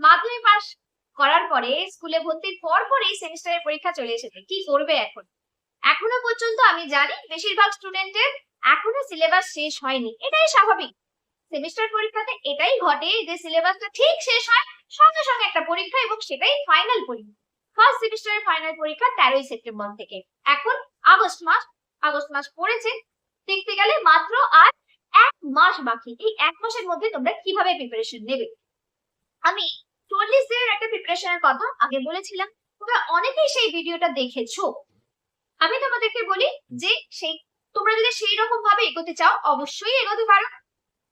মাধ্যমিক পাস করার পরে স্কুলে ভর্তির পরেই সেমিস্টারের পরীক্ষা চলে এসেছে। কি করবে এখন? এখনো পর্যন্ত আমি জানি বেশিরভাগ স্টুডেন্টের এখনো সিলেবাস শেষ হয়নি। এটাই স্বাভাবিক। সেমিস্টার পরীক্ষাতে এটাই ঘটে যে সিলেবাসটা ঠিক শেষ হয়, সঙ্গে সঙ্গে একটা পরীক্ষা, এবং সেটাই ফাইনাল পরীক্ষা। ফার্স্ট সেমিস্টারের ফাইনাল পরীক্ষা 13ই সেপ্টেম্বর থেকে। এখন আগস্ট মাস পড়েছে, দেখতে গেলে মাত্র আর 1 মাস বাকি। এই 1 মাসের মধ্যে তোমরা কিভাবে প্রিপারেশন নেবে? আমি 40 দিনের একটা প্রিপারেশনের কথা আগে বলেছিলাম, তোমরা অনেকেই সেই ভিডিওটা দেখেছো। আমি তোমাদেরকে বলি যে তোমরা যদি সেই রকম ভাবে এগোতে চাও অবশ্যই এগোতে পারো।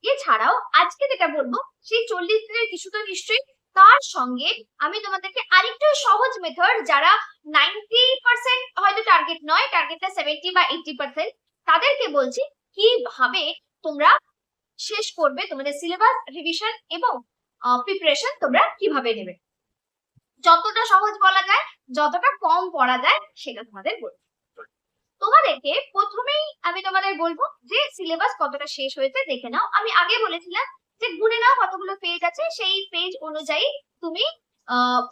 এছাড়াও আজকে যেটা বলবো সেই 40 দিনের কিছু তো নিশ্চয়ই, তার সঙ্গে আমি তোমাদেরকে আরেকটু সহজ মেথড, যারা 90% হয়তো টার্গেট নয়, টার্গেটটা 70 বা 80%, তাদেরকে বলছি কিভাবে তোমরা শেষ করবে তোমাদের সিলেবাস রিভিশন এবং প্রিপারেশন তোমরা কিভাবে নেবে। যতটা সহজ বলা যায়, যতটা কম পড়া যায়, সেটা তোমাদের বলবো। তোমাদেরকে প্রথমেই আমি তোমাদের বলবো যে সিলেবাস কতটা শেষ হয়েছে দেখে নাও। আমি আগে বলেছিলাম যে গুনে নাও কতগুলো পেজ আছে, সেই পেজ অনুযায়ী তুমি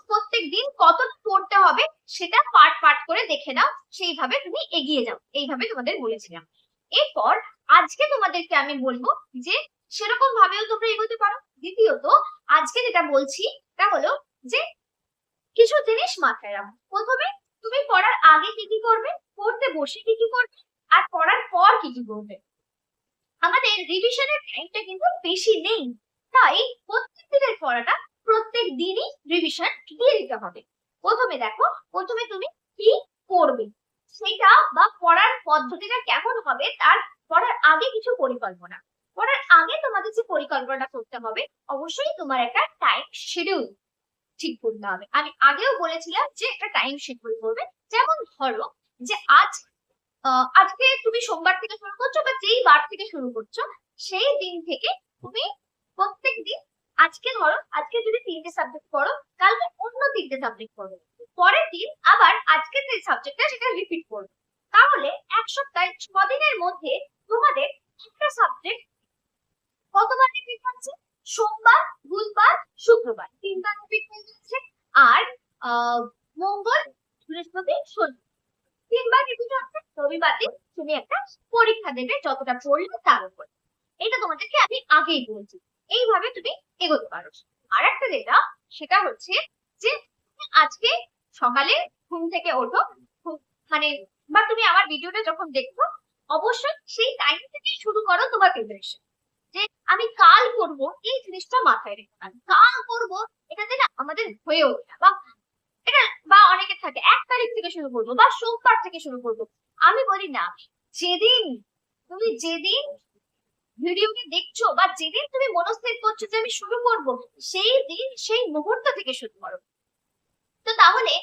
প্রত্যেক দিন কত পড়তে হবে সেটা পার্ট করে দেখে নাও, সেইভাবে তুমি এগিয়ে যাও, এইভাবে তোমাদের বলেছিলাম। এরপর আজকে তোমাদেরকে আমি বলবো যে সেরকম ভাবেও তোমরা এগোতে পারো। দ্বিতীয়ত আজকে যেটা বলছি তা হলো যে কিছু জিনিস মাথায় রাখো। প্রথমে তুমি পড়ার আগে কি করবে, পড়তে বসে কি করবে, আর পড়ার পর কি করবে। আমাদের রিভিশনের টাইমটা কিন্তু বেশি নেই, তাই প্রত্যেক দিনের পড়াটা প্রত্যেক দিনই রিভিশন দিয়ে দিতে হবে। প্রথমে দেখো, প্রথমে তুমি কি পড়বে সেটা বা পড়ার পদ্ধতিটা কেমন হবে, তার পড়ার আগে কিছু পরিকল্পনা। পড়ার আগে তোমাদের যে পরিকল্পনাটা করতে হবে, অবশ্যই তোমার একটা টাইম শিডিউল ঠিক করতে হবে। আমি আগেও বলেছিলাম যে একটা টাইম শিডিউল করবে। যেমন ধরো যে আজকে তুমি সোমবার থেকে শুরু করছো বা যেই বার থেকে শুরু করছো, সেই দিন থেকে তুমি প্রত্যেক দিন, আজকে ধরো আজকে যদি 3টে সাবজেক্ট পড়ো, কালকে অন্য 3টে সাবজেক্ট পড়ো, পরের দিন আবার আজকে যে সাবজেক্টটা সেটা রিপিট করবে। তাহলে এক সপ্তাহে 6 দিনের মধ্যে তোমাদের একটা সাবজেক্ট কতবার রিপিট হচ্ছে? সোমবার, বুধবার, শুক্রবার 3বার রিপিট হয়ে যাচ্ছে। আর মঙ্গল, বৃহস্পতি, শনি 3বার রিপিট হচ্ছে। রবিবার দিন তুমি একটা পরীক্ষা দেবে যতটা পড়লে তার উপর। এটা তোমাদেরকে আমি আগেই বলছি। এইভাবে তুমি এগোতে পারো। আর একটা যেটা, সেটা হচ্ছে যে আজকে সকালে ঘুম থেকে ওঠো, মানে বা তুমি আমার ভিডিওটা যখন দেখছো, অবশ্যই সেই টাইম থেকেই শুরু করো তোমার প্রিপারেশন। যে আমি কাল করব, এই জিনিসটা মাথায় রেখে কাল করব, এটাতে না আমাদের হয়ে ওঠে বা এটা, বা অনেকে থাকে 1 তারিখ থেকে শুরু করবো বা সোমবার থেকে শুরু করবো। আমি বলি না, যেদিন ভিডিওটা দেখছো বা যেদিন তুমি মনস্থির করছো যে আমি শুরু করব, সেই দিন সেই মুহূর্ত থেকে শুরু করো। তো তাহলে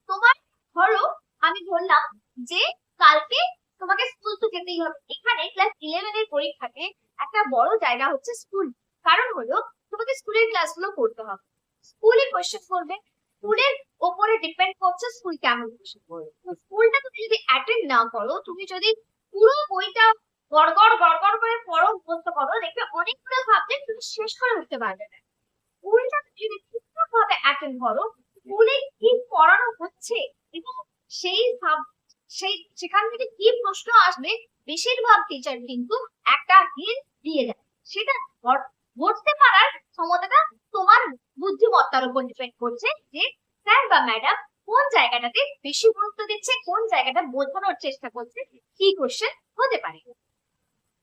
তোমার, ধরো আমি বললাম যে কালকে তোমাকে স্কুল তো যেতেই হবে। এখানে ক্লাস 11 এর পরীক্ষাতে একটা বড় জায়গা হচ্ছে স্কুল। কারণ হলো তোমাকে স্কুলের ক্লাসগুলো করতে হবে, স্কুলে কোয়েশ্চেন করবে, স্কুলের ওপরে ডিপেন্ড করছে স্কুল কেমন কোয়েশ্চেন করবে। স্কুলটা তুমি যদি অ্যাটেন্ড না করো, তুমি যদি পুরো বইটা গড়গড় করে পড়ো, মুখস্থ করো, দেখবে অনেকগুলো সাবজেক্ট তুমি শেষ করে উঠতে পারবে না। স্কুলটা তুমি যদি ঠিকঠাক ভাবে অ্যাটেন্ড করো, স্কুলে কি পড়ানো হচ্ছে এবং সেই সেখান থেকে কি প্রশ্ন আসবে, বেশিরভাগ টিচার কিন্তু একটা হিন্ট দিয়ে দেয়। সেটা বুঝতে পারার ক্ষমতাটা তোমার বুদ্ধিমত্তার উপর ডিপেন্ড করছে যে স্যার বা ম্যাডাম কোন জায়গাটাতে বেশি গুরুত্ব দিচ্ছে, কোন জায়গাটা বোঝানোর চেষ্টা করছে, কি কোশ্চেন হতে পারে।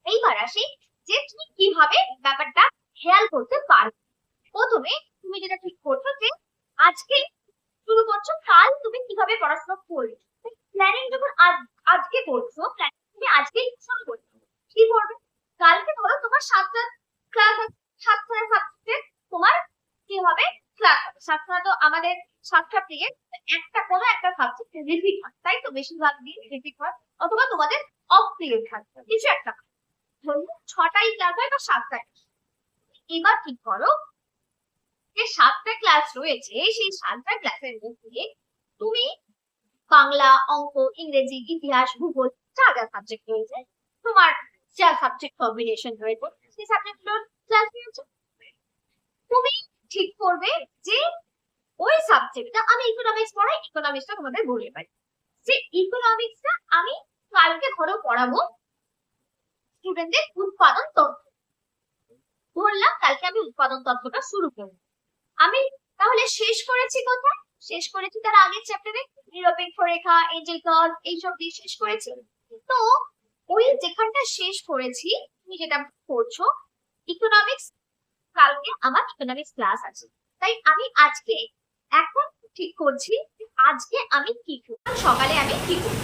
এইবার আসি যে তুমি কিভাবে ব্যাপারটা খেয়াল করতে পারবে। প্রথমে তুমি যেটা ঠিক করছো যে আজকে শুরু করছো, কাল তুমি কিভাবে পড়াশোনা করবে। প্ল্যানিং যখন আজকে করছো, তুমি আজকেই শুরু করছো। কি করবে? কালকে ধরো তোমার 7টা ক্লাস আছে, 7টা সাবজেক্টে তোমার কি হবে, ক্লাস হবে। 7টা তো আমাদের 7টা পিরিয়ড, কোনো একটা সাবজেক্ট রিপিট হয়, তাই তো বেশিরভাগ দিন রিপিট হয়, অথবা তোমাদের অফ পিরিয়ড থাকবে কিছু একটা। ধরুন 6টাই ক্লাস হয় বা 7টায়। এবার ঠিক করো যে 7টা ক্লাস রয়েছে, সেই 7টা ক্লাসের মধ্যে তুমি বাংলা, অঙ্ক, ইংরেজি, ইতিহাস, ভূগোল, যা যা সাবজেক্ট রয়েছে, তোমার যা সাবজেক্ট কম্বিনেশন রয়েছে, সেই সাবজেক্টগুলোর ক্লাস নিয়েছো। তুমি ঠিক করবে যে ওই সাবজেক্টটা আমি ইকোনমিক্স পড়াই, ইকোনমিক্সটা তোমাদের বলে পারি যে ইকোনমিক্সটা আমি কালকে ধরো পড়াবো স্টুডেন্টদের উৎপাদন তত্ত্ব। বললাম কালকে আমি উৎপাদন তত্ত্বটা শুরু করব। আমি তাহলে শেষ করেছি কোথায়? শেষ করেছি তার আগের চ্যাপ্টারে নিরপেক্ষ রেখা, এঞ্জেল কার্ভ এইসব দিয়ে শেষ করেছি। তো ওই যেখানটা শেষ করেছি তুমি যেটা করছো ইকোনমিক্স, কালকে আমার ইকোনমিক্স ক্লাস আছে, তাই আমি আজকে এখন ঠিক করছি আজকে আমি কি করব। সকালে আমি কি করব?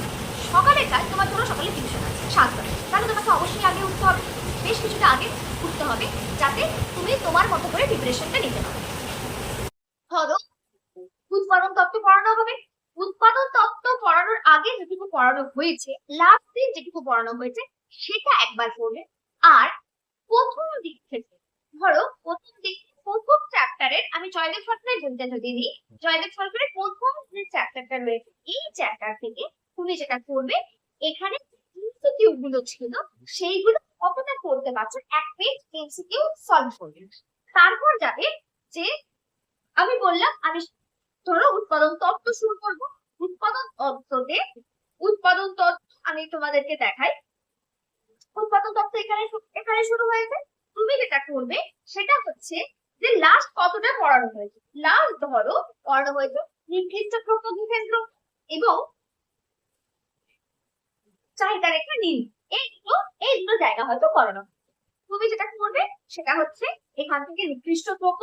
সকালে কাজ তোমার ধরো সকালে টিউশন আছে 7টায়, তাহলে তোমাকে অবশ্যই আগে উঠতে হবে, বেশ কিছুটা আগে উঠতে হবে যাতে তুমি তোমার মতো করে প্রিপারেশনটা নিতে পারো। ধরো উৎপাদন তত্ত্ব পড়ানো হবে, উৎপাদন তত্ত্ব পড়ানোর আগে যেটুকু পড়ানো হয়েছে, লাস্ট দিন যেটুকু পড়ানো হয়েছে সেটা একবার পড়বে। আর প্রথম দিক থেকে ধরো প্রথম চ্যাপ্টারের আমি জয়দেব সরকারের বইটা যদি নিই, জয়দেব সরকারের প্রথম যে চ্যাপ্টারটা রয়েছে এই চ্যাপ্টার থেকে তুমি যেটা করবে এখানে এমসিকিউ গুলো ছিল সেইগুলো কতটা করতে পারছো এক পেজ এমসিকিউ সলভ করবে। তারপর যাবে যে আমি বললাম আমি ধরো উৎপাদন তত্ত্ব শুরু করব। উৎপাদন তত্ত্ব আমি তোমাদেরকে দেখাই। উৎপাদন তত্ত্ব এখানে এখানে শুরু হয়েছে। তুমি যেটা করবে সেটা হচ্ছে যে লাস্ট কতটা পড়ানো হয়েছে, লাস্ট ধরো পড়ানো হয়েছে নির্দিষ্ট দ্রব্য দ্রব্য এবং চাহিদা রেখা নিন, এই দুটো জায়গা হয়তো পড়ানো। তুমি যেটা করবে সেটা হচ্ছে এখান থেকে নির্দিষ্ট দ্রব্য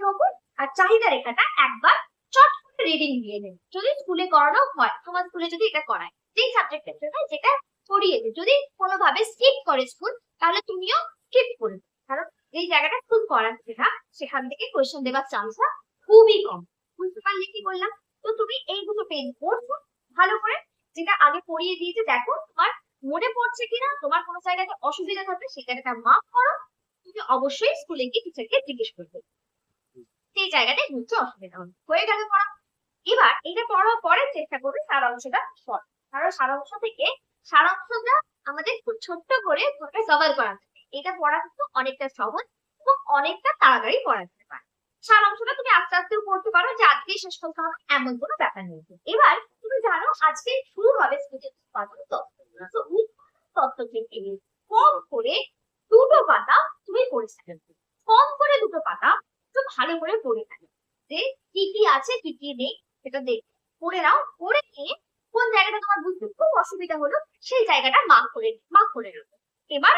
দ্রব্য আর চাহিদা রেখাটা একবার চট করে রিডিং দিয়ে নেবে। যদি স্কুলে করানো হয়, তোমার স্কুলে যদি এটা করায়, যেই সাবজেক্টের জন্য যেটা পড়িয়েছে, যদি কোনোভাবে স্কিপ করে স্কুল তাহলে তুমিও স্কিপ করে দেবে, কারণ এই জায়গাটা খুব করাচ্ছে না, সেখান থেকে কোয়েশ্চেন দেওয়ার চান্সটা খুবই কম। বুঝতে পারলে কি বললাম? তো তুমি এই দুটো পেজ পড়ছো ভালো করে, যেটা আগে পড়িয়ে দিয়েছে দেখো তোমার মনে পড়ছে কিনা, তোমার কোনো জায়গাতে অসুবিধা থাকলে সেই জায়গাটা মার্ক করো। তুমি অবশ্যই স্কুলে গিয়ে টিচারকে জিজ্ঞেস করবে সেই জায়গাটা বুঝতে অসুবিধা হবে। হয়ে গেল পড়া। এবার এটা পড়ার পরে চেষ্টা করবে সারাংশটা পড়া, কারণ সারাংশটা আমাদের খুব ছোট্ট করে কভার করা থাকে। এটা পড়া কিন্তু অনেকটা সহজ এবং অনেকটা তাড়াতাড়ি পড়া যেতে পারে। সারাংশটা তুমি আস্তে আস্তে পড়তে পারো যে আজকেই শেষ করতে হবে এমন কোনো ব্যাপার নেই। এবার তুমি জানো আজকে শুরু হবে উৎপাদন তত্ত্ব। তো উৎপাদন তত্ত্ব থেকে কম করে দুটো পাতা তুমি পড়ে থাকবে, কম করে দুটো পাতা একটু ভালো করে পড়ে থাকবে যে কি কি আছে কি কি নেই সেটা দেখ পড়ে নাও। পড়ে নিয়ে কোন জায়গাটা তোমার বুঝতে খুব অসুবিধা হলো সেই জায়গাটা মার্ক করে নেবে। এবার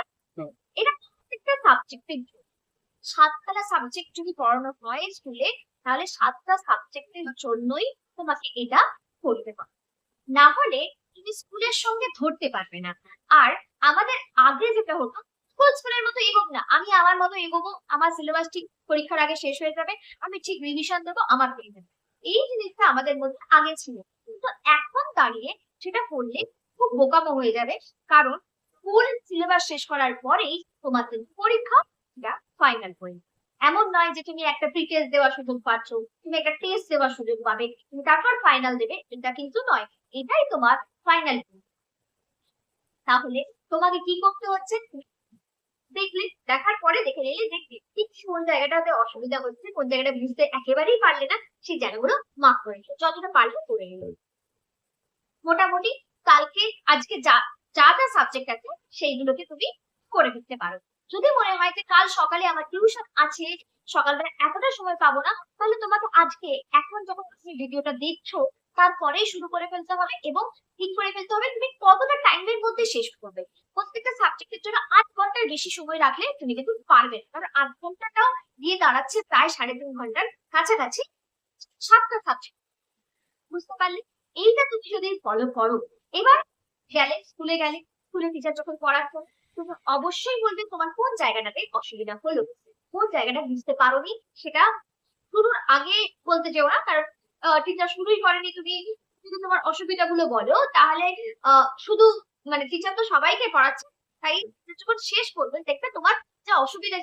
এটা প্রত্যেকটা সাবজেক্টের জন্য 7টা সাবজেক্ট যদি পড়ানো হয় স্কুলে তাহলে 7টা সাবজেক্টের জন্যই তোমাকে এটা করতে হবে, না হলে তুমি স্কুলের সঙ্গে ধরতে পারবে না। আর আমাদের আগে যেটা হতো স্কুলের মতো এগোব না, আমি আমার মতো এগোবো, আমার সিলেবাস ঠিক পরীক্ষার আগে শেষ হয়ে যাবে, আমি ঠিক রিভিশন দেবো, আমার পেয়ে যাবে, এই জিনিসটা আমাদের মধ্যে আগে ছিল। কিন্তু এখন দাঁড়িয়ে সেটা করলে খুব বোকামো হয়ে যাবে, কারণ ফুল সিলেবাস শেষ করার পরেই তোমাদের পরীক্ষা, ফাইনাল পরীক্ষা। এমন নয় যে তুমি একটা প্রি টেস্ট দেওয়ার সুযোগ পাচ্ছ, তুমি একটা টেস্ট দেওয়ার সুযোগ পাবে, তুমি তারপর ফাইনাল দেবে, এটা কিন্তু নয়, এটাই তোমার ফাইনাল। তাহলে তোমাকে কি করতে হচ্ছে দেখলে, দেখার পরে দেখে নিলে দেখবে ঠিক কোন জায়গাটাতে অসুবিধা হচ্ছে, কোন জায়গাটা বুঝতে একেবারেই পারলে না, সেই জায়গাগুলো মার্ক করে নিলো, যতটা পারলে করে নিল। মোটামুটি কালকে আজকে যা যা সাবজেক্ট আছে সেইগুলোকে তুমি করে ফেলতে পারো। যদি মনে হয় যে কাল সকালে আমার টিউশন আছে, সকালবেলা এতটা সময় পাবো না, তাহলে তোমাকে আজকে এখন যখন তুমি ভিডিওটা দেখছো তারপরেই শুরু করে ফেলতে হবে এবং ঠিক করে ফেলতে হবে তুমি কতটা টাইমের মধ্যে শেষ করবে। প্রত্যেকটা সাবজেক্টের জন্য 8 ঘন্টার বেশি সময় রাখলে তুমি কিন্তু পারবে না, কারণ 8 ঘন্টাটাও দিয়ে দাঁড়াচ্ছে প্রায় 3.5 ঘন্টার কাছাকাছি 7টা সাবজেক্ট। বুঝতে পারলে? এইটা তুমি যদি ফলো করো, এবার স্কুলে টিচার যখন পড়াচ্ছো তুমি অবশ্যই বলবে তোমার কোন জায়গাটাতে অসুবিধা হলো, কোন জায়গাটা বুঝতে পারোনি, সেটা শুরুর আগে বলতে যেও না, কারণ টিচার শুরুই করেনি, তুমি যদি তোমার অসুবিধাগুলো বলো তাহলে শুধু মানে টিচার তো সবাইকে পড়াচ্ছে, তাই যখন শেষ করবেন দেখবে তোমার যে অসুবিধা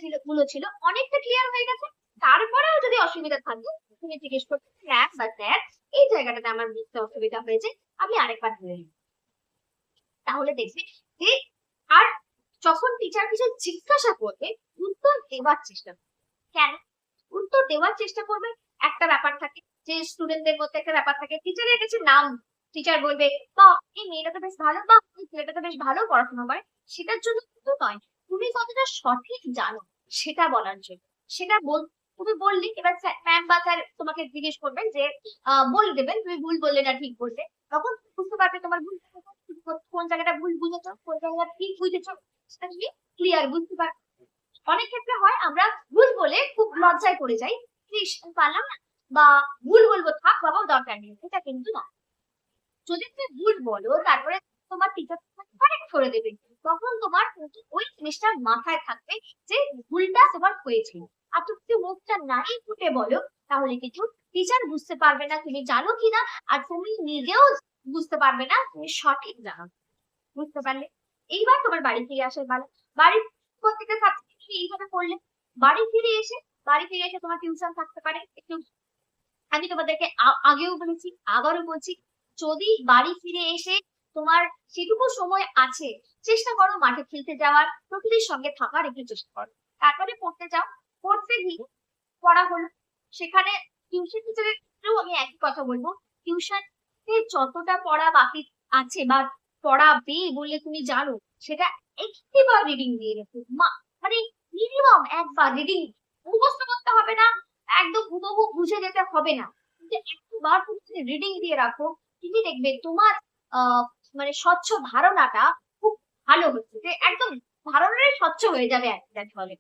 ছিল অনেকটা ক্লিয়ার হয়ে গেছে। তারপরেও যদি অসুবিধা থাকে তুমি জিজ্ঞেস করবে ম্যাম বা স্যার এই জায়গাটাতে আমার বুঝতে অসুবিধা হয়েছে, আমি আরেকবার ধরে নিই। তাহলে দেখবে যে আর যখন টিচার কিছু জিজ্ঞাসা করবে উত্তর দেওয়ার চেষ্টা করবে। কেন? উত্তর দেওয়ার চেষ্টা করবে। একটা ব্যাপার থাকে যে স্টুডেন্টদের মধ্যে একটা ব্যাপার থাকে, টিচারের কাছে নাম, টিচার বলবে বা এই মেয়েটা তো বেশ ভালো বা এই ছেলেটা তো বেশ ভালো পড়াশোনা করে, সেটার জন্য কিন্তু নয়, তুমি কতটা সঠিক জানো সেটা বলার জন্য। সেটা তুমি বললে, এবার ম্যাম বা স্যার তোমাকে জিজ্ঞেস করবেন যে বলে দেবেন তুমি ভুল বললে না ঠিক বললে, তখন তুমি বুঝতে পারবে তোমার ভুল কোন জায়গাটা ভুল বুঝেছো, কোন জায়গাটা ঠিক বুঝেছো, সেটা তুমি ক্লিয়ার বুঝতে পারবে। অনেক ক্ষেত্রে হয় আমরা ভুল বলে খুব লজ্জায় পড়ে যাই, ইস পারলাম না বা ভুল বলবো, থাক বাবা দরকার নেই, এটা কিন্তু না। যদি তুমি ভুল বলো তারপরে তোমার টিচার কারেক্ট করে দেবে, তখন তোমার কিন্তু ওই জিনিসটা মাথায় থাকবে যে ভুলটা তোমার হয়েছিল। আর তুমি যদি মুখটা নাই ফুটে বলো তাহলে কিছু টিচার বুঝতে পারবে না তুমি জানো কিনা, আর তুমি নিজেও বুঝতে পারবে না তুমি সঠিক জানো। বুঝতে পারলে? এইবার তোমার বাড়ি ফিরে আসার পালা। বাড়ির প্রত্যেকটা সাবজেক্ট তুমি এইভাবে পড়লে, বাড়ি ফিরে এসে তোমার টিউশন থাকতে পারে একটু। আমি তোমাদেরকে আগেও বলেছি, আবারও বলছি, যদি বাড়ি ফিরে এসে তোমার সেটুকু সময় আছে, চেষ্টা করো মাঠে খেলতে যাওয়ার, প্রকৃতির সঙ্গে থাকার একটু চেষ্টা করো। তারপরে পড়তে যাও, পড়তে গিয়ে পড়া হলো, সেখানে টিউশন টিচারেরও আমি একই কথা বলবো, টিউশনে যতটা পড়া বাকি আছে বা পড়াবে বলে তুমি জানো, সেটা একটিবার রিডিং দিয়ে রেখো। মানে মিনিমাম একবার রিডিং, মুখস্থ করতে হবে না, একদম হুবহু বুঝে যেতে হবে না, কিন্তু একবার তুমি যদি রিডিং দিয়ে রাখো, তুমি দেখবে তোমার আহ মানে স্বচ্ছ ধারণাটা খুব ভালো হচ্ছে, যে একদম ধারণাটাই স্বচ্ছ হয়ে যাবে একটা ফলে।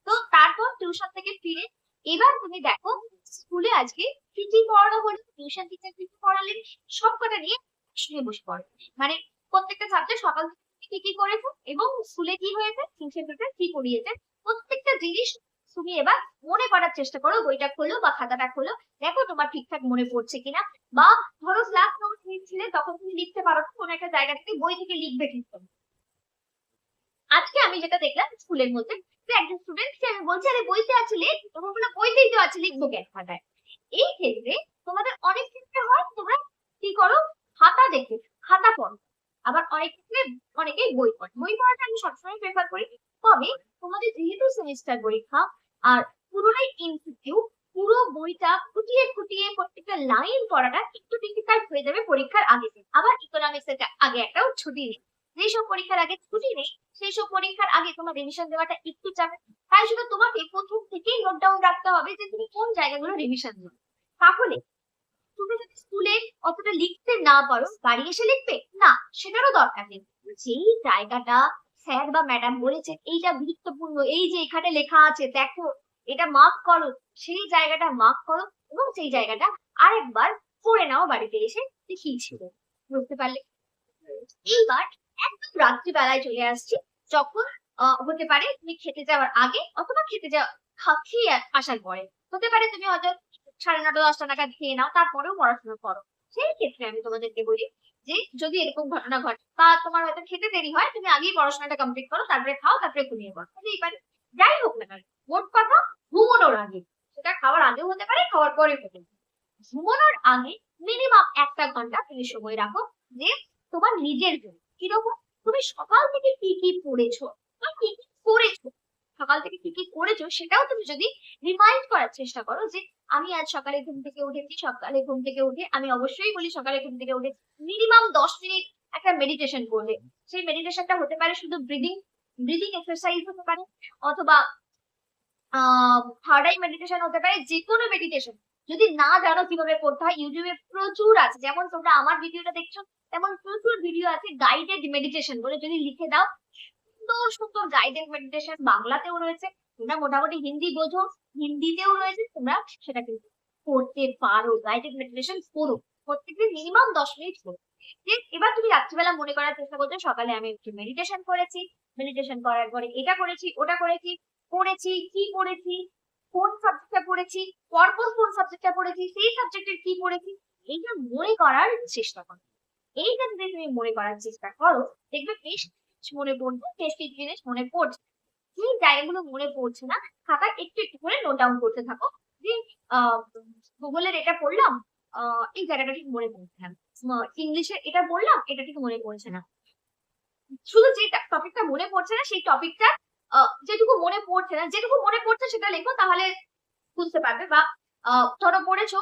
তো তারপর টিউশন থেকে ফিরে এবার তুমি দেখো স্কুলে আজকে কি কি পড়ানো হলো, টিউশন টিচার কি কি পড়ালেন, সব কটা নিয়ে শুনে বসে পড়ো। মানে প্রত্যেকটা সাবজেক্ট সকাল থেকে কি কি করেছো এবং স্কুলে কি হয়েছে, টিউশন টিচার কি পড়িয়েছে, প্রত্যেকটা জিনিস তুমি এবার মনে করার চেষ্টা করো। বইটা খোলো বা খাতাটা খোলো, দেখো তোমার ঠিকঠাক মনে পড়ছে কিনা। বা ধরো ক্লাস নোট নিচ্ছিলে তখন তুমি লিখতে পারো না, কোনো একটা জায়গা থেকে বই থেকে লিখবে কিন্তু। আজকে আমি যেটা দেখলাম স্কুলের মধ্যে, যে একজন স্টুডেন্ট সে আমি বলছি আরে বইতে আছে লিখ, তখন বললো বইতেই তো আছে লিখবো কেন খাতায়। এই ক্ষেত্রে তোমাদের অনেক ক্ষেত্রে হয় তোমরা কি করো, খাতা দেখে খাতা পড়ো। আবার অনেক ক্ষেত্রে অনেকেই বই পড়ে, বই পড়াটা আমি সবসময় প্রেফার করি। তবে তোমাদের যেহেতু সেমিস্টার পরীক্ষা আর পুরোটাই এমসিকিউ, পুরো বইটা খুঁটিয়ে খুঁটিয়ে প্রত্যেকটা লাইন পড়াটা একটু ডিফিকাল্ট হয়ে যাবে পরীক্ষার আগে। আবার ইকোনমিক্স এর আগে একটাও ছুটি নেই, যেসব পরীক্ষার আগে ছুটি নেই সেই সব পরীক্ষার আগে তোমার রিভিশন দেওয়াটা একটু চাপে। তাই শুধু তোমাকে প্রথম থেকেই নোট ডাউন রাখতে হবে যে তুমি কোন জায়গাগুলো রিভিশন দেবে। তাহলে তুমি যদি স্কুলে অতটা লিখতে না পারো বাড়ি এসে লিখবে না, সেটারও দরকার নেই। যেই জায়গাটা স্যার বা ম্যাডাম বলেছেন এইটা গুরুত্বপূর্ণ, এই যে এখানে লেখা আছে দেখো, এটা মার্ক করো, সেই জায়গাটা মার্ক করো এবং সেই জায়গাটা আরেকবার পড়ে নাও বাড়িতে এসে দেখিয়েছিল। বুঝতে পারলে? এইবার একদম রাত্রিবেলায় চলে আসছি, যখন হতে পারে তুমি খেতে যাওয়ার আগে অথবা খেতে যাওয়া খেয়ে আসার পরে, হতে পারে তুমি হয়তো 9:30-10টা নাগাদ খেয়ে নাও, তারপরেও পড়াশোনা করো। সেই ক্ষেত্রে আমি তোমাদেরকে বলি যে যদি এরকম ঘটনা ঘটে বা তোমার হয়তো খেতে দেরি হয়, তুমি আগেই পড়াশোনাটা কমপ্লিট করো, তারপরে খাও, তারপরে ঘুমিয়ে পড়ো, হতেই পারে। যাই হোক না কেন, মোট কথা ঘুমানোর আগে, সেটা খাওয়ার আগেও হতে পারে খাওয়ার পরে হতে পারে, ঘুমানোর আগে মিনিমাম 1 ঘন্টা তুমি সময় রাখো যে তোমার নিজের জন্য। কিরকম, তুমি সকাল থেকে কি কি পড়েছো বা কি কি করেছো, সকাল থেকে কি কি করেছো সেটাও তুমি যদি রিমাইন্ড করার চেষ্টা করো যে আমি আজ সকালে ঘুম থেকে উঠেছি, সকালে ঘুম থেকে উঠে আমি অবশ্যই বলি সকালে ঘুম থেকে উঠে মিনিমাম 10 মিনিট একটা মেডিটেশন করবে। সেই মেডিটেশনটা হতে পারে শুধু ব্রিদিং ব্রিদিং এক্সারসাইজ হতে পারে, অথবা থার্ড আই মেডিটেশন হতে পারে, যে কোনো মেডিটেশন। যদি না জানো কিভাবে করতে হয়, ইউটিউবে প্রচুর আছে, যেমন তোমরা আমার ভিডিওটা দেখছো তেমন প্রচুর ভিডিও আছে গাইডেড মেডিটেশন বলে, যদি লিখে দাও সুন্দর সুন্দর গাইডেড মেডিটেশন বাংলাতেও রয়েছে, তোমরা মোটামুটি হিন্দি বোঝো, হিন্দিতেও রয়েছে, তোমরা সেটা কিন্তু করতে পারো। গাইডেড মেডিটেশন করো, প্রত্যেকদিন মিনিমাম 10 মিনিট করো। এবার তুমি রাত্রিবেলা মনে করার চেষ্টা করছো সকালে আমি একটু মেডিটেশন করেছি, মেডিটেশন করার পরে এটা করেছি ওটা করেছি, পড়েছি কি পড়েছি, কোন সাবজেক্টটা পড়েছি, পরপর কোন সাবজেক্টটা পড়েছি, সেই সাবজেক্টের কি পড়েছি, এইটা মনে করার চেষ্টা করো। এইটা যদি তুমি মনে করার চেষ্টা করো দেখবে বেশ মনে পড়বে, বেশ কিছু জিনিস মনে পড়ছে। যে জায়গাগুলো মনে পড়ছে না খাতায় একটু একটু করে নোট ডাউন করতে থাকো যে ভূগোলের এটা পড়লাম, এই জায়গাটা ঠিক মনে পড়ছে না, ইংলিশের এটা পড়লাম এটা ঠিক মনে পড়ছে না। শুধু যে টপিকটা মনে পড়ছে না সেই টপিকটা যেটুকু মনে পড়ছে না যেটুকু মনে পড়ছে সেটা লেখো, তাহলে বুঝতে পারবে। বা ধরো পড়েছো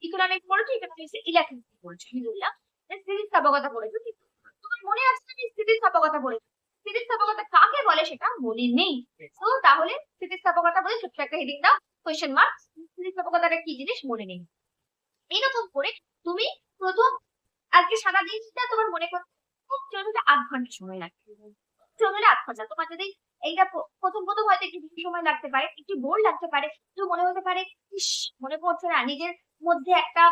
ইকোনমিক্স পড়েছো, ইকোনমিক্স ইলেকট্রিক পড়েছো, আমি বললাম স্থিতিস্থাপকতা পড়েছো, কিন্তু তোমার মনে আছে তুমি স্থিতিস্থাপকতা পড়েছো, স্থিতিস্থাপকতা কাকে বলে সেটা মনে নেই। তো তাহলে স্থিতিস্থাপকতা বলে ছোট্ট একটা হেডিং দাও, কোয়েশ্চেন মার্ক, স্থিতিস্থাপকতাটা কি জিনিস মনে নেই। এরকম করে তুমি প্রথম আজকে সারা দিনটা তোমার মনে করতে খুব জরুরি 8 ঘন্টা সময় লাগবে, জরুরি 8 ঘন্টা। তোমার যদি এইটা প্রথম প্রথম হয়তো একটু বেশি সময় লাগতে পারে, একটু বোর লাগতে পারে, একটু মনে হতে পারে ইস মনে পড়ছে না, নিজের মধ্যে একটা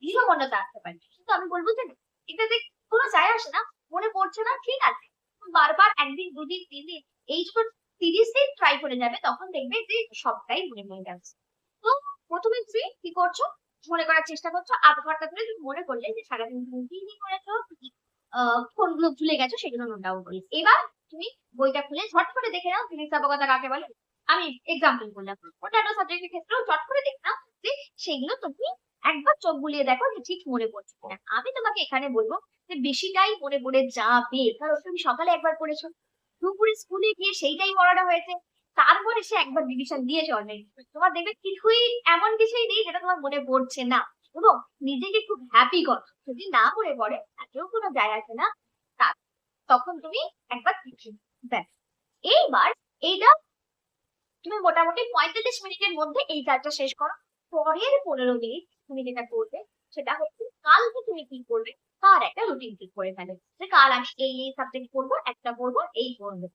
দৃঢ়মনতা আসতে পারে, কিন্তু আমি বলবো যে এটাতে কোনো যায় আসে না। মনে পড়ছে না, ঠিক আছে, বারবার একদিন দুদিন 3 দিন এই যখন 30 দিন ট্রাই করে যাবে, তখন দেখবে যে সবটাই মনে পড়ে যাচ্ছে। তো প্রথমে তুমি কি করছো, মনে করার চেষ্টা করছো, 8 ঘন্টা ধরে তুমি মনে করলে যে সারাদিন তুমি কি কি করেছো, কোনগুলো ভুলে গেছো সেগুলো নোট ডাউন করে। এবার তুমি বইটা খুলে ঝট করে দেখে নাও স্থিতিস্থাপকতা কাকে বলে। আমি এক্সাম্পল বললাম, অন্যান্য সাবজেক্টের ক্ষেত্রেও ঝট করে দেখে নাও যে সেগুলো তুমি একবার চোখ বুলিয়ে দেখো যে ঠিক মনে পড়ছে কিনা। আমি তোমাকে এখানে বলবো যে বেশিটাই মনে পড়ে যাবে, কারণ তুমি সকালে একবার পড়েছো, দুপুরে স্কুলে গিয়ে সেইটাই পড়াটা হয়েছে, তারপরে সে একবার রিভিশন দিয়েছে অলরেডি। তোমার দেখবে কিছুই এমন কিছুই নেই যেটা তোমার মনে পড়ছে না, এবং নিজেকে খুব হ্যাপি করো যদি না মনে পড়ে, তাতেও কোনো যায় আসে না। তখন তুমি একবার লিখে ব্যাস। এইবার এইটা তুমি মোটামুটি 45 মিনিটের মধ্যে এই কাজটা শেষ করো। পরের 15 মিনিট তুমি যেটা করবে সেটা হচ্ছে কালকে তুমি কি করবে তার একটা রুটিন ঠিক করে ফেলে, যে কাল আমি এই এই সাবজেক্ট পড়বো, একটা পড়বো, এই পড়বো।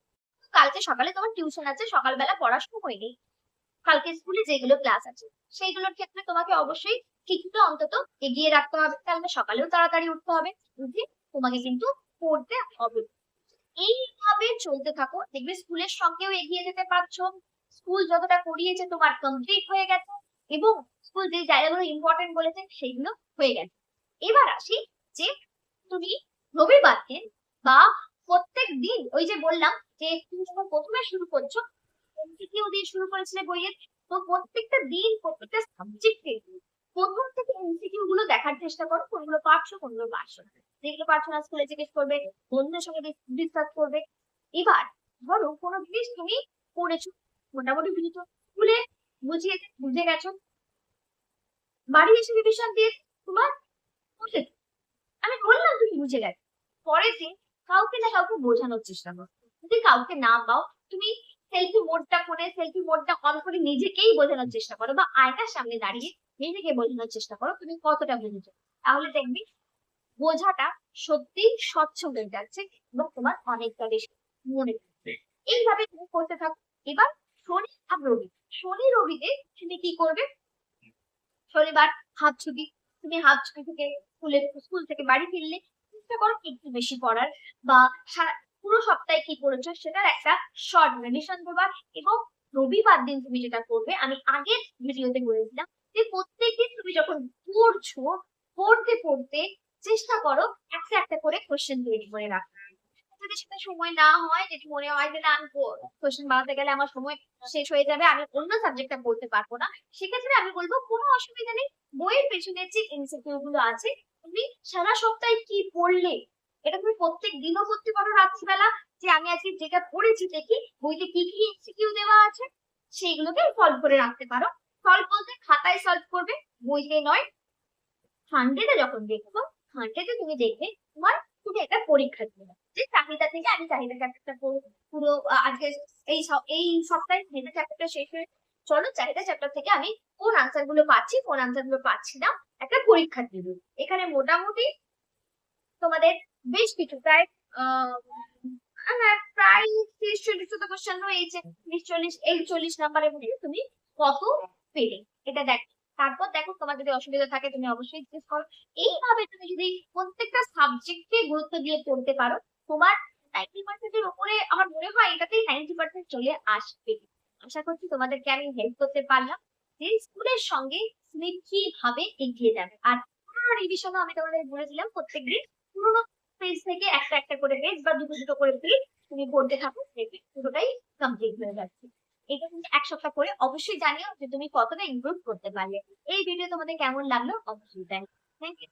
কালকে সকালে তোমার টিউশন আছে, সকালবেলা পড়াশোনা হয়নি, কালকে স্কুলে যেগুলো ক্লাস আছে সেইগুলোর ক্ষেত্রে তোমাকে অবশ্যই কিছুটা অন্তত এগিয়ে রাখতে হবে, তাহলে সকালেও তাড়াতাড়ি উঠতে হবে, উঠে তোমাকে কিন্তু পড়তে হবে। এইভাবে চলতে থাকো, দেখবে স্কুলের সঙ্গেও এগিয়ে যেতে পারছো, স্কুল যতটা করিয়েছে তোমার কমপ্লিট হয়ে গেছে, এবং স্কুল যে জায়গাগুলো ইম্পর্টেন্ট বলেছে সেইগুলো হয়ে গেছে। এবার আসি যে তুমি রবিবার দিন বা প্রত্যেক দিন, ওই যে বললাম যে তুমি যখন প্রথমে শুরু করছো এমসিকিউ দিয়ে শুরু করেছিলে বইয়ের, তো প্রত্যেকটা দিন প্রত্যেকটা সাবজেক্টে প্রথম থেকে এমসিকিউ গুলো দেখার চেষ্টা করো, কোনগুলো পারছো কোনগুলো পারছো না। যেগুলো পারছো না স্কুলে জিজ্ঞেস করবে, বন্ধুদের সঙ্গে ডিসকাস করবে। এবার ধরো কোনো জিনিস তুমি পড়েছো, মোটামুটি বুঝেছো, স্কুলে বুঝিয়েছে বুঝে গেছো, বাড়ি এসে রিভিশন দিয়ে তোমার বুঝেছো, আমি বললাম তুমি বুঝে গেছো, পরের দিন কাউকে না কাউকে বোঝানোর চেষ্টা করো। যদি কাউকে না পাও, তুমি সেলফি মোডটা অন করে নিজেকেই বোঝানোর চেষ্টা করো, বা আয়নার সামনে দাঁড়িয়ে নিজেকে বোঝানোর চেষ্টা করো তুমি কতটা বুঝেছো। তাহলে দেখবি বোঝাটা সত্যি স্বচ্ছ হয়ে যাচ্ছে, এবং তোমার অনেকটা বেশি মনে থাকবে। এইভাবে তুমি করতে থাকো। এবার শনি আর রবি, শনি রবিতে তুমি কি করবে, শনিবার হাফ ছুটি, তুমি হাফ ছুটি থেকে স্কুল থেকে বাড়ি ফিরলে চেষ্টা করো একটু বেশি পড়ার, বা সারা পুরো সপ্তাহে কি করেছো সেটার একটা শর্ট রিভিশন দেবার। এবং রবিবার দিন তুমি যেটা করবে, আমি আগের ভিডিওতে বলেছিলাম যে প্রত্যেকদিন তুমি যখন পড়ছো, পড়তে পড়তে চেষ্টা করো একটা একটা করে কোশ্চেন তৈরি করে রাখা। যদি সেটা সময় না হয়, যেটা মনে হয় যে না আমি কোশ্চেন বানাতে গেলে আমার সময় শেষ হয়ে যাবে, আমি অন্য সাবজেক্টটা পড়তে পারবো না, সেক্ষেত্রে আমি বলবো কোনো অসুবিধা নেই, বইয়ের পেছনে যে এমসিকিউ গুলো আছে তুমি সারা সপ্তাহে কি পড়লে এটা তুমি প্রত্যেক দিনও করতে পারো রাত্রিবেলা, যে আমি আজকে যেটা পড়েছি দেখি বইতে কি কি এমসিকিউ দেওয়া আছে সেইগুলোকে সলভ করে রাখতে পারো। সলভ বলতে খাতায় সলভ করবে, বইতে নয়। হান্ড্রেডে যখন দেখবো, হান্ড্রেডে তুমি দেখবে তোমার তুমি একটা পরীক্ষা দিবে, যে চাহিদা থেকে আমি চাহিদা চ্যাপ্টারটা পুরো আজকে এই সপ্তাহে চাহিদা চ্যাপ্টারটা শেষ হয়ে, চলো চাহিদা চ্যাপ্টার থেকে আমি কোন আনসার গুলো পাচ্ছি কোন আনসার গুলো পাচ্ছি না একটা পরীক্ষা দিবে। এখানে মোটামুটি তোমাদের বেশ কিছু প্রায় প্রায় 30-40 কোশ্চেন রয়েছে, 30-40 নাম্বারের মধ্যে তুমি কত পেলে এটা দেখো। তারপর দেখো তোমার যদি অসুবিধা থাকে তুমি অবশ্যই জিজ্ঞেস করো। এইভাবে তুমি যদি প্রত্যেকটা সাবজেক্টকে গুরুত্ব দিয়ে পড়তে পারো, তোমার 90% এর উপরে আমার মনে হয় এটাতেই 90% চলে আসবে। আশা করছি তোমাদেরকে আমি হেল্প করতে পারলাম যে স্কুলের সঙ্গে তুমি কিভাবে এগিয়ে যাবে। আর পুরোনো রিভিশনও আমি তোমাদের বলেছিলাম প্রত্যেকদিন পুরোনো পেজ থেকে একটা একটা করে পেজ বা দুটো দুটো করে পেজ তুমি পড়তে থাকো, দেখবে পুরোটাই কমপ্লিট হয়ে যাচ্ছে। এটা কিন্তু 1 সপ্তাহ করে অবশ্যই জানিও যে তুমি কতটা ইমপ্রুভ করতে পারলে। এই ভিডিও তোমাদের কেমন লাগলো অবশ্যই জানিও। Thank you.